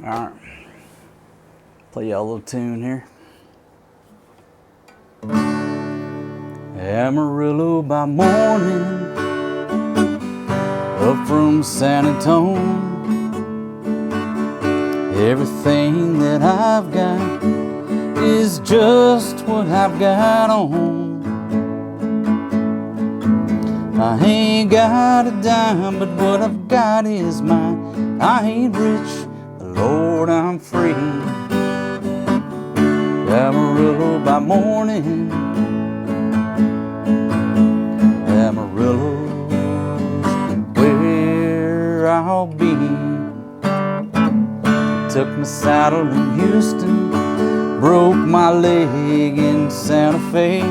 Alright, play y'all a little tune here. Amarillo by morning, up from San Antonio. Everything that I've got is just what I've got on. I ain't got a dime, but what I've got is mine. I ain't rich, but Lord, I'm free. Amarillo by morning, Amarillo's where I'll be. Took my saddle in Houston, broke my leg in Santa Fe.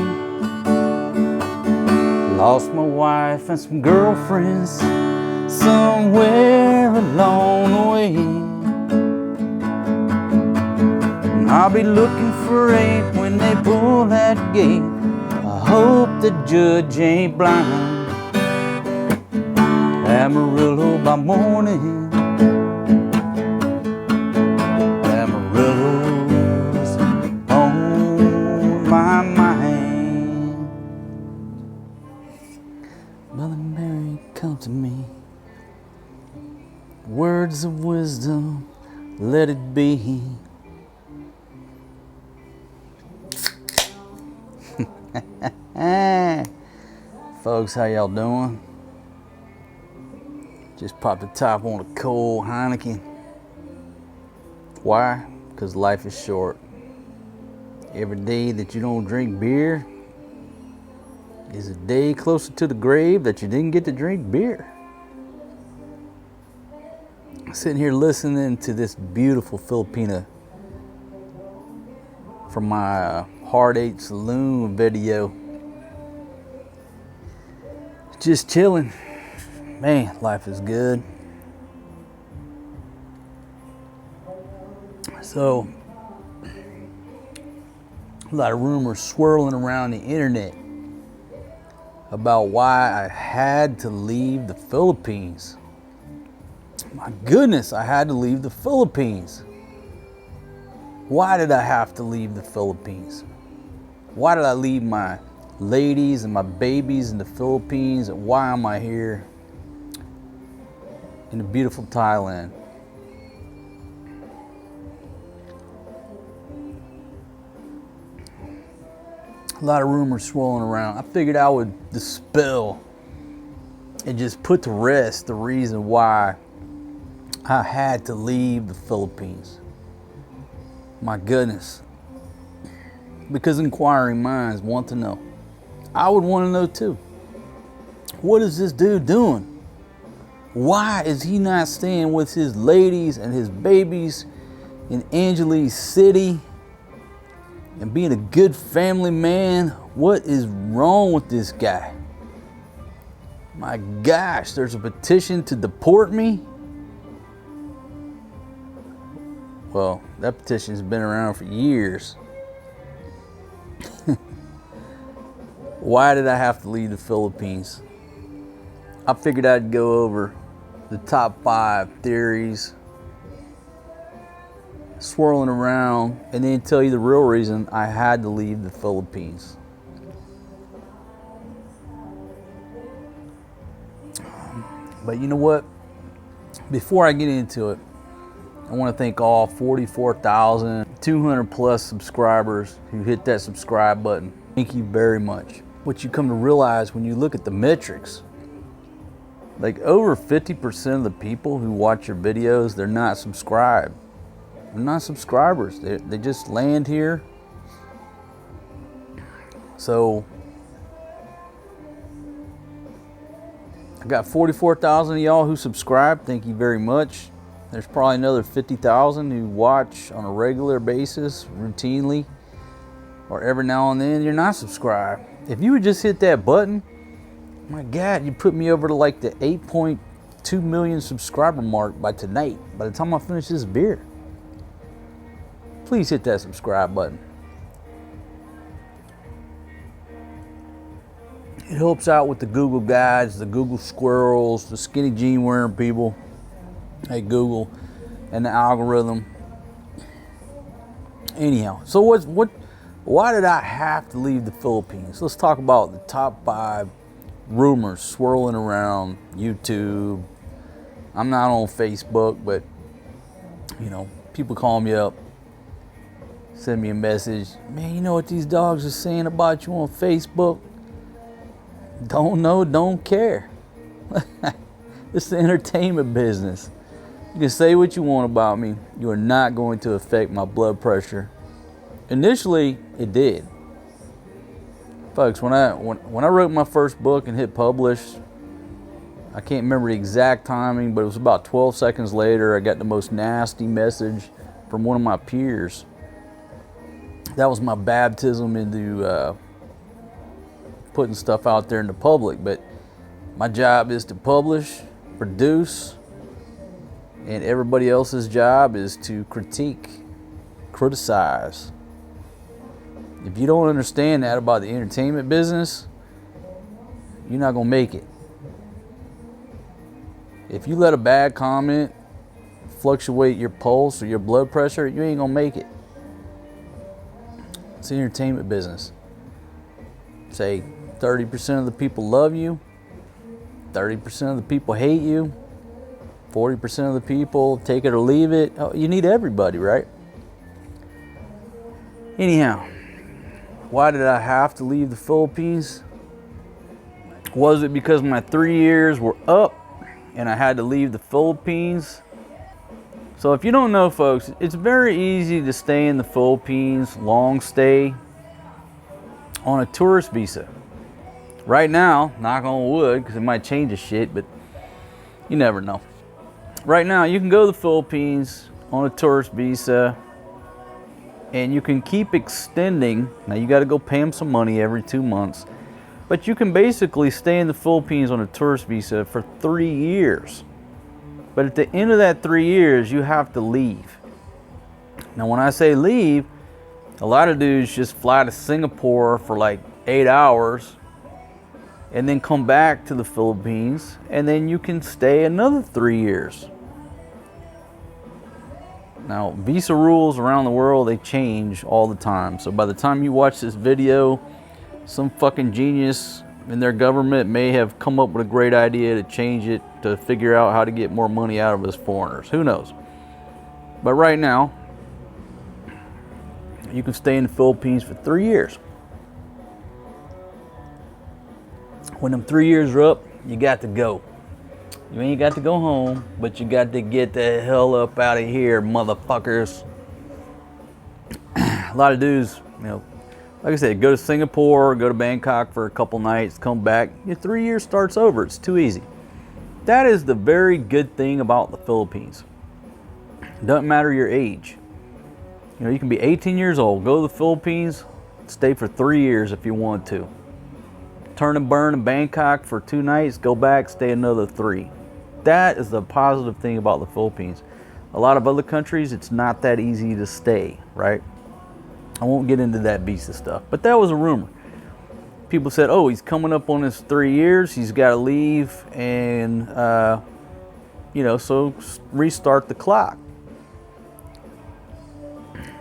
Lost my wife and some girlfriends somewhere along the way. And I'll be looking for 8 when they pull that gate. I hope the judge ain't blind. Amarillo by morning, Amarillo's on my mind. Mother Mary, come to me. Words of wisdom, let it be. Folks, how y'all doing? Just popped the top on a cold Heineken. Why? Because life is short. Every day that you don't drink beer is a day closer to the grave that you didn't get to drink beer. I'm sitting here listening to this beautiful Filipina from my Heartache Saloon video. Just chilling. Man, life is good. So, a lot of rumors swirling around the internet about why I had to leave the Philippines. My goodness, I had to leave the Philippines. Why did I have to leave the Philippines? Why did I leave my ladies and my babies in the Philippines? And why am I here in the beautiful Thailand? A lot of rumors swirling around. I figured I would dispel and just put to rest the reason why I had to leave the Philippines. My goodness. Because inquiring minds want to know. I would want to know too. What is this dude doing? Why is he not staying with his ladies and his babies in Angeles City and being a good family man? What is wrong with this guy? My gosh, there's a petition to deport me. Well, that petition's been around for years. Why did I have to leave the Philippines? I figured I'd go over the top 5 theories swirling around and then tell you the real reason I had to leave the Philippines. But you know what? Before I get into it, I want to thank all 44,200 plus subscribers who hit that subscribe button. Thank you very much. What you come to realize when you look at the metrics, like over 50% of the people who watch your videos, they're not subscribed. They're not subscribers. They just land here. So I got 44,000 of y'all who subscribe. Thank you very much. There's probably another 50,000 who watch on a regular basis, routinely, or every now and then. You're not subscribed. If you would just hit that button, my God, you put me over to like the 8.2 million subscriber mark by tonight, by the time I finish this beer. Please hit that subscribe button. It helps out with the Google guides, the Google squirrels, the skinny jean wearing people. Hey Google, and the algorithm. Anyhow, so why did I have to leave the Philippines? Let's talk about the top 5 rumors swirling around YouTube. I'm not on Facebook, but people call me up, send me a message. Man, you know what these dogs are saying about you on Facebook? Don't know, don't care. It's the entertainment business. You can say what you want about me. You are not going to affect my blood pressure. Initially, it did. Folks, when I wrote my first book and hit publish, I can't remember the exact timing, but it was about 12 seconds later, I got the most nasty message from one of my peers. That was my baptism into putting stuff out there in the public. But my job is to publish, produce, and everybody else's job is to criticize. If you don't understand that about the entertainment business, you're not gonna make it. If you let a bad comment fluctuate your pulse or your blood pressure, you ain't gonna make it. It's the entertainment business. Say 30% of the people love you, 30% of the people hate you, 40% of the people take it or leave it. Oh, you need everybody, right? Anyhow, why did I have to leave the Philippines? Was it because my 3 years were up and I had to leave the Philippines? So if you don't know, folks, it's very easy to stay in the Philippines, long stay, on a tourist visa. Right now, knock on wood, because it might change the shit, but you never know. Right now, you can go to the Philippines on a tourist visa, and you can keep extending. Now, you got to go pay them some money every 2 months, but you can basically stay in the Philippines on a tourist visa for 3 years. But at the end of that 3 years, you have to leave. Now, when I say leave, a lot of dudes just fly to Singapore for like 8 hours and then come back to the Philippines, and then you can stay another 3 years. Now, visa rules around the world, they change all the time. So by the time you watch this video, some fucking genius in their government may have come up with a great idea to change it to figure out how to get more money out of us foreigners. Who knows? But right now, you can stay in the Philippines for 3 years. When them 3 years are up, you got to go. You ain't got to go home, but you got to get the hell up out of here, motherfuckers. A lot of dudes, like I said, go to Singapore, go to Bangkok for a couple nights, come back. Your 3 years starts over. It's too easy. That is the very good thing about the Philippines. Doesn't matter your age. You can be 18 years old, go to the Philippines, stay for 3 years if you want to. Turn and burn in Bangkok for 2 nights, go back, stay another 3. That is the positive thing about the Philippines. A lot of other countries, it's not that easy to stay, right? I won't get into that visa stuff, but that was a rumor. People said, oh, he's coming up on his 3 years, he's got to leave and, so restart the clock.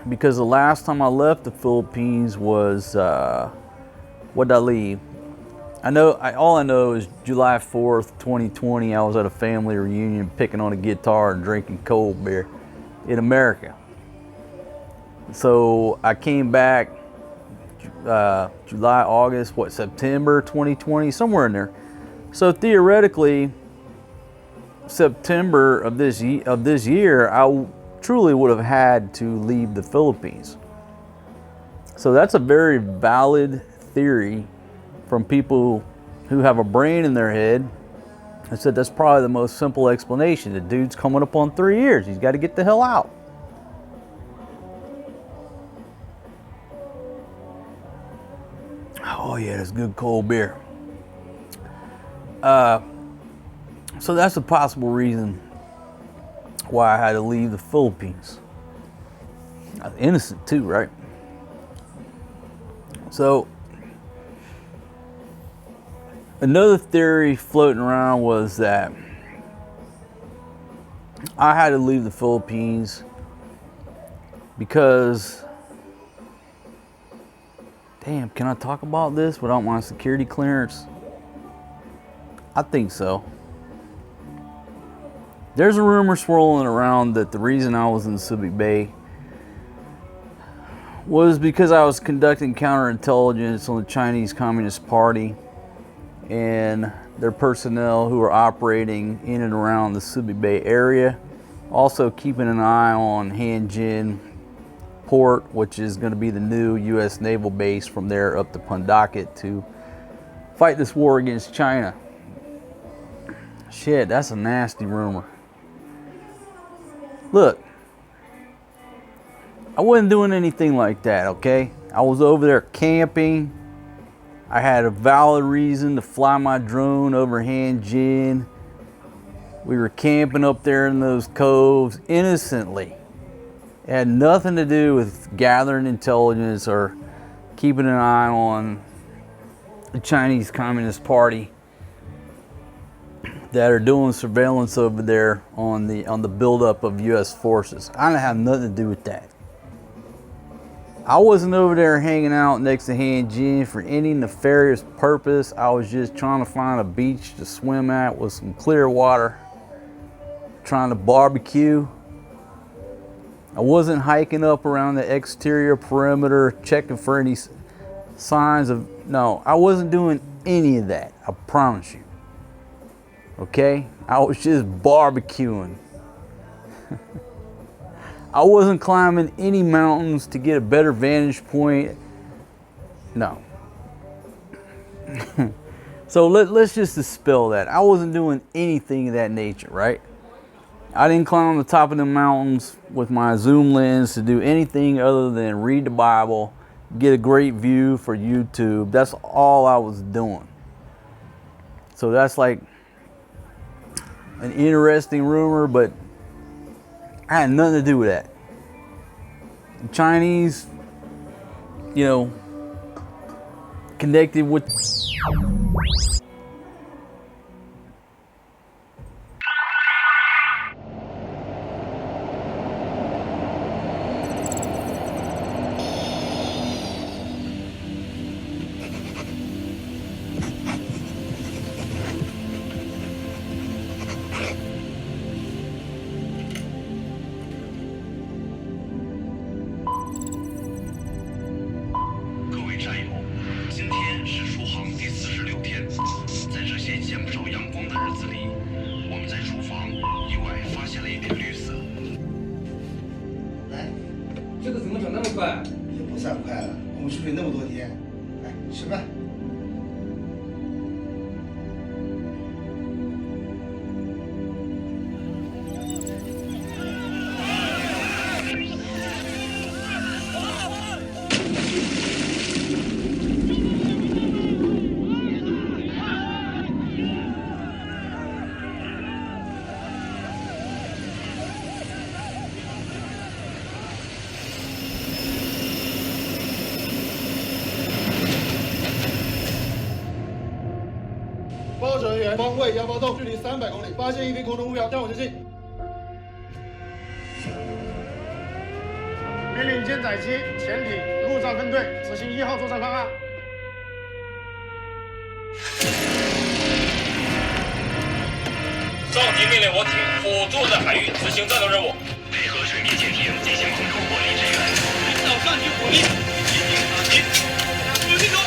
Because the last time I left the Philippines was, what did I leave? All I know is July 4th, 2020, I was at a family reunion picking on a guitar and drinking cold beer in America. So I came back July, August, September 2020, somewhere in there. So theoretically, September of this year, I truly would have had to leave the Philippines. So that's a very valid theory from people who have a brain in their head. I said that's probably the most simple explanation. The dude's coming up on 3 years. He's got to get the hell out. Oh yeah, that's good cold beer. So that's a possible reason why I had to leave the Philippines. I was innocent too, right? So another theory floating around was that I had to leave the Philippines because, damn, can I talk about this without my security clearance? I think so. There's a rumor swirling around that the reason I was in Subic Bay was because I was conducting counterintelligence on the Chinese Communist Party and their personnel who are operating in and around the Subic Bay area. Also keeping an eye on Hanjin Port, which is going to be the new U.S. naval base from there up to Pundakit to fight this war against China. Shit, that's a nasty rumor. Look, I wasn't doing anything like that, okay? I was over there camping. I had a valid reason to fly my drone over Hanjin. We were camping up there in those coves innocently. It had nothing to do with gathering intelligence or keeping an eye on the Chinese Communist Party that are doing surveillance over there on the buildup of U.S. forces. I didn't have nothing to do with that. I wasn't over there hanging out next to Hanjin for any nefarious purpose. I was just trying to find a beach to swim at with some clear water, trying to barbecue. I wasn't hiking up around the exterior perimeter checking for any signs of, no, I wasn't doing any of that, I promise you. Okay? I was just barbecuing. I wasn't climbing any mountains to get a better vantage point. No. So let's just dispel that. I wasn't doing anything of that nature, right? I didn't climb on the top of the mountains with my zoom lens to do anything other than read the Bible, get a great view for YouTube. That's all I was doing. So that's like an interesting rumor, but I had nothing to do with that. The Chinese, you know, connected with报指人员，方位182洞，距离300公里，发现一名空中目标，向我前进。命令舰载机、潜艇、陆战分队执行1号作战方案。上级命令我艇辅助在海域执行战斗任务，配合水面舰艇进行空中火力支援。领导上级火力，进行打击。向前走。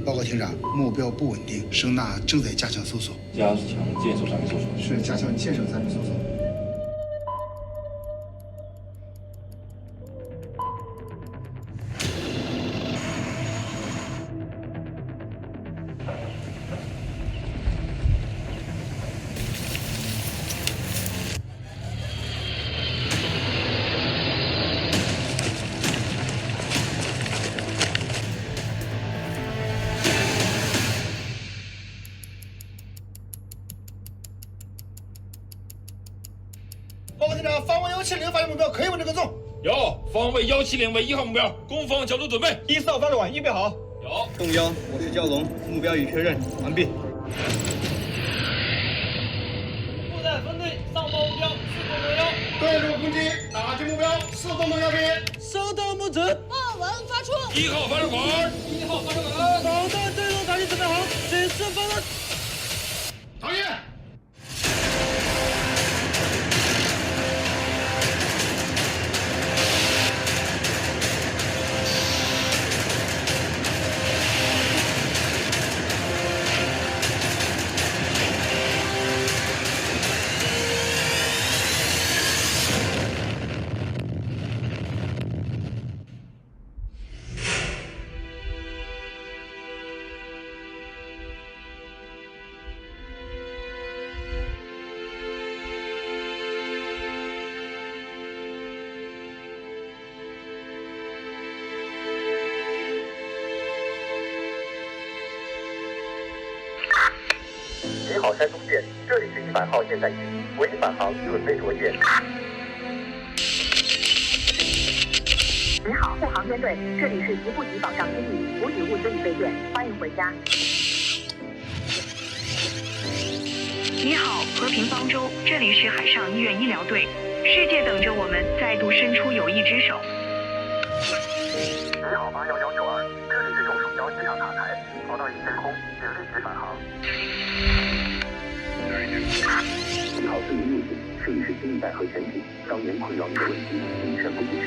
报告厅长，目标不稳定，声呐正在加强搜索。加强舰手上面搜索。是加强舰手上面搜索。报告队长，方位170发现目标，可以稳这个重。有，方位170为1号目标，攻方角度准备。1-4号发射管预备好。有。动幺，我是蛟龙，目标已确认，完毕。部队分队上报目标，4动动幺。对路攻击，打击目标，4动动幺边。收到目准。报文发出。1号发射管。1号发射管。导弹对空打击准备好，谨慎发射。唐爷。你好，山东舰，这里是100号舰载机，为返航，准备着舰。你好，护航编队，这里是吉布提保障基地，补给物资已备件，欢迎回家。你好，和平方舟，这里是海上医院医疗队，世界等着我们再度伸出友谊之手。你好，81192，这里是中属礁机场塔台，跑道已升空，请立即返航。你好，4065，这里是新一代核潜艇，当年困扰你的问题已全部解决。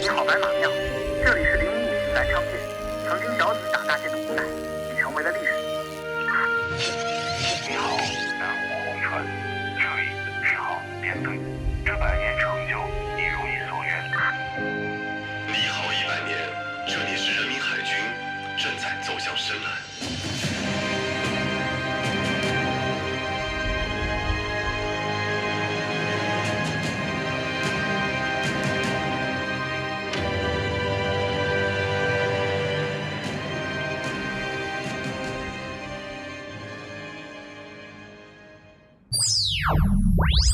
你好，白马庙，这里是015南昌舰，曾经小艇打大舰的无奈，已成为了历史。你好，南湖红船，这里是航编队，这100年成就已如你所愿。你好，100年，这里是人民海军，正在走向深蓝。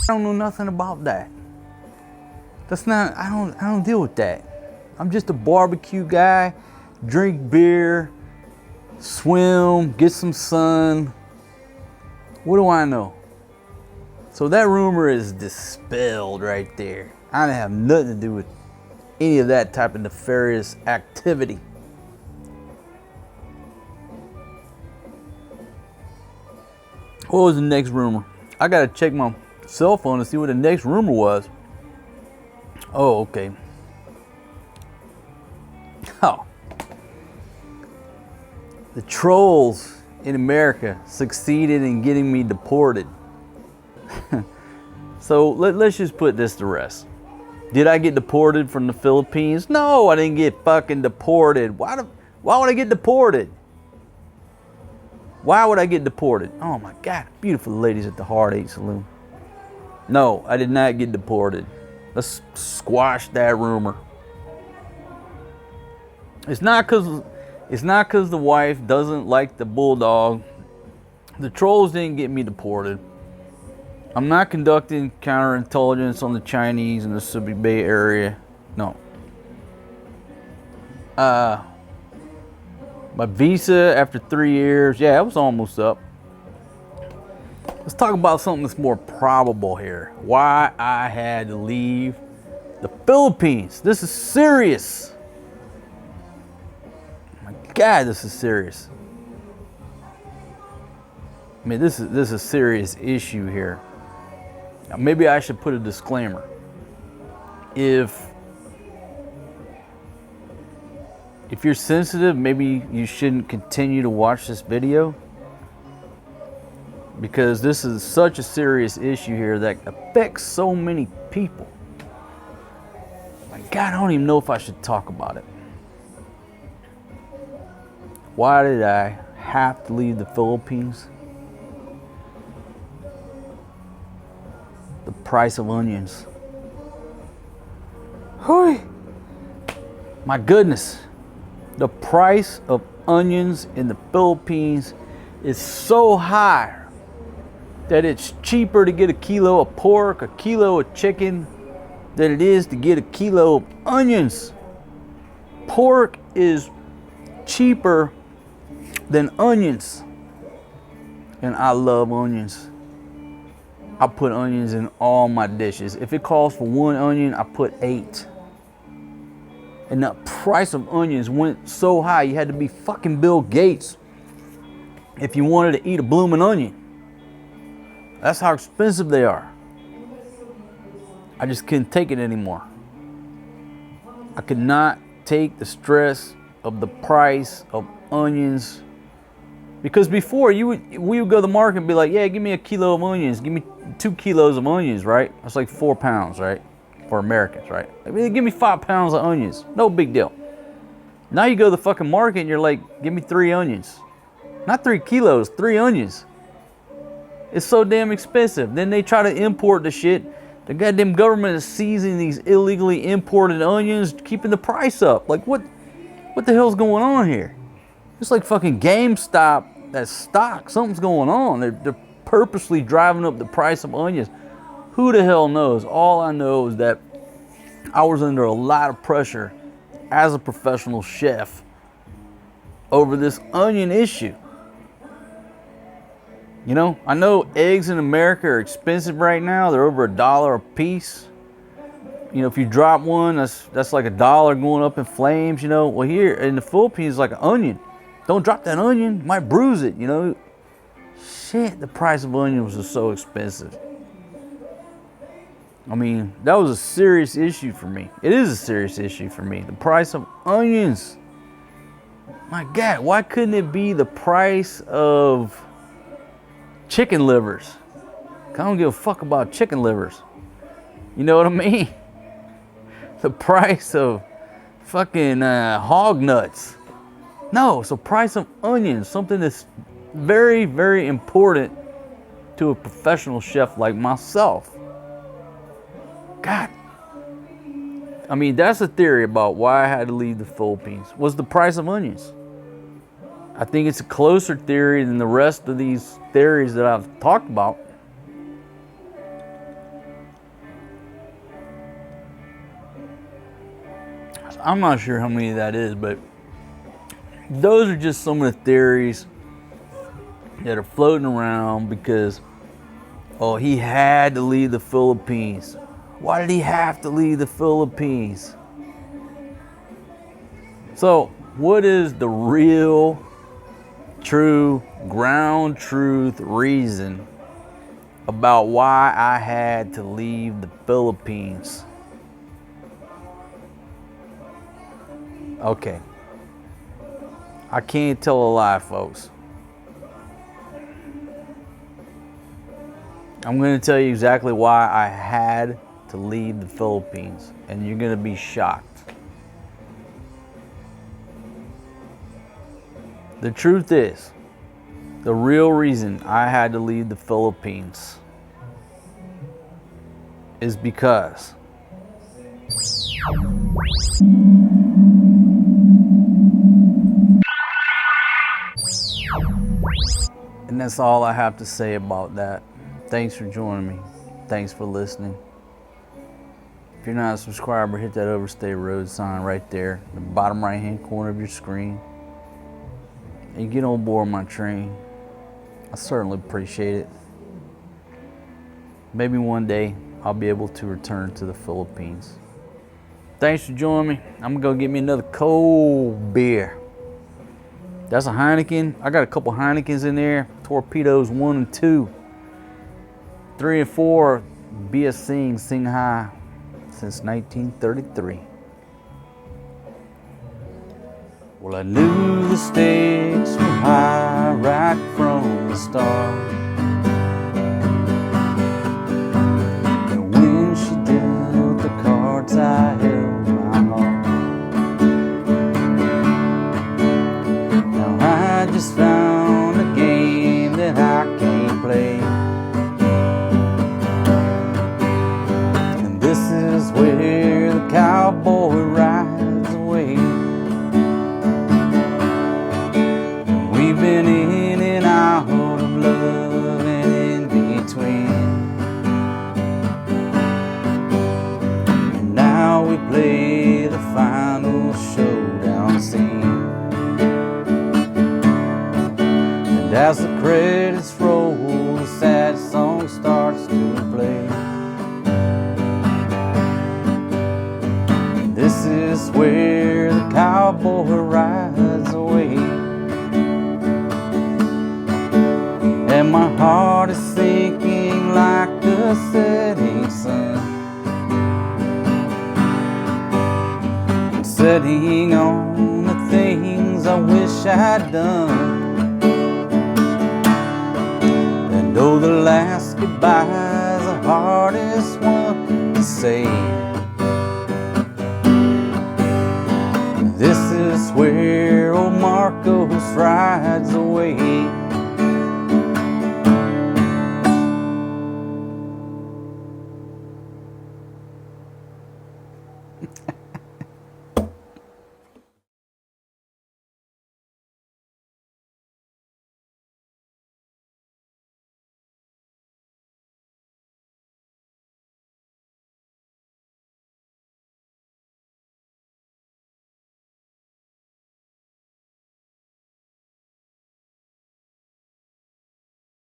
I don't know nothing about that. That's not, I don't deal with that. I'm just a barbecue guy, drink beer, swim, get some sun. What do I know? So that rumor is dispelled right there. I didn't have nothing to do with any of that type of nefarious activity. What was the next rumor? I gotta check my cell phone to see what the next rumor was. Oh, okay. Oh. The trolls in America succeeded in getting me deported. So let's just put this to rest. Did I get deported from the Philippines? No, I didn't get fucking deported. Why would I get deported? Why would I get deported? Oh my God, beautiful ladies at the Hard 8 Saloon. No, I did not get deported. Let's squash that rumor. It's not because the wife doesn't like the bulldog. The trolls didn't get me deported. I'm not conducting counterintelligence on the Chinese in the Subic Bay area. No. My visa after 3 years, yeah, it was almost up. Let's talk about something that's more probable here. Why I had to leave the Philippines. This is serious. My God, this is serious. I mean, this is a serious issue here. Now, maybe I should put a disclaimer. If you're sensitive, maybe you shouldn't continue to watch this video, because this is such a serious issue here that affects so many people. My God, I don't even know if I should talk about it. Why did I have to leave the Philippines? The price of onions. Whew. My goodness. The price of onions in the Philippines is so high that it's cheaper to get a kilo of pork, a kilo of chicken, than it is to get a kilo of onions. Pork is cheaper than onions. And I love onions. I put onions in all my dishes. If it calls for 1 onion, I put 8. And the price of onions went so high, you had to be fucking Bill Gates if you wanted to eat a blooming onion. That's how expensive they are. I just couldn't take it anymore. I could not take the stress of the price of onions. Because before, we would go to the market and be like, yeah, give me a kilo of onions. Give me 2 kilos of onions, right? That's like 4 pounds, right? For Americans, right? I mean, give me 5 pounds of onions. No big deal. Now you go to the fucking market and you're like, give me 3 onions. Not 3 kilos, 3 onions. It's so damn expensive. Then they try to import the shit. The goddamn government is seizing these illegally imported onions, keeping the price up. Like, what the hell's going on here? It's like fucking GameStop, that stock. Something's going on. They're purposely driving up the price of onions. Who the hell knows? All I know is that I was under a lot of pressure as a professional chef over this onion issue. You know, I know eggs in America are expensive right now. They're over $1 a piece. You know, if you drop one, that's like $1 going up in flames, you know. Well, here in the Philippines, it's like an onion. Don't drop that onion, you might bruise it, you know. Shit, the price of onions is so expensive. I mean, that was a serious issue for me. It is a serious issue for me. The price of onions. My God, why couldn't it be the price of chicken livers? I don't give a fuck about chicken livers. You know what I mean? The price of fucking hog nuts. No, it's the price of onions, something that's very, very important to a professional chef like myself. God. I mean, that's a theory about why I had to leave the Philippines, was the price of onions. I think it's a closer theory than the rest of these theories that I've talked about. I'm not sure how many that is, but those are just some of the theories that are floating around because, oh, he had to leave the Philippines. Why did he have to leave the Philippines? So, what is the real, true, ground truth reason about why I had to leave the Philippines? Okay. I can't tell a lie, folks. I'm going to tell you exactly why I had to leave the Philippines, and you're going to be shocked. The truth is, the real reason I had to leave the Philippines is because and that's all I have to say about that. Thanks for joining me. Thanks for listening. If you're not a subscriber, hit that Overstay Road sign right there, in the bottom right hand corner of your screen. And get on board my train. I certainly appreciate it. Maybe one day I'll be able to return to the Philippines. Thanks for joining me. I'm gonna go get me another cold beer. That's a Heineken. I got a couple Heinekens in there. Torpedoes 1 and 2. 3 and 4, be a sing high since 1933. Well, I knew the stakes were high right from the start. And when she dealt the cards, I held my heart. Now I just found a game that I can't play. And this is where the cowboy rides away. We've been in and out of love and in as the credits roll, the sad song starts to play. This is where the cowboy rides away, and my heart is sinking like the setting sun, setting on the things I wish I'd done. And though the last goodbye's the hardest one to say, this is where old Marcos rides away.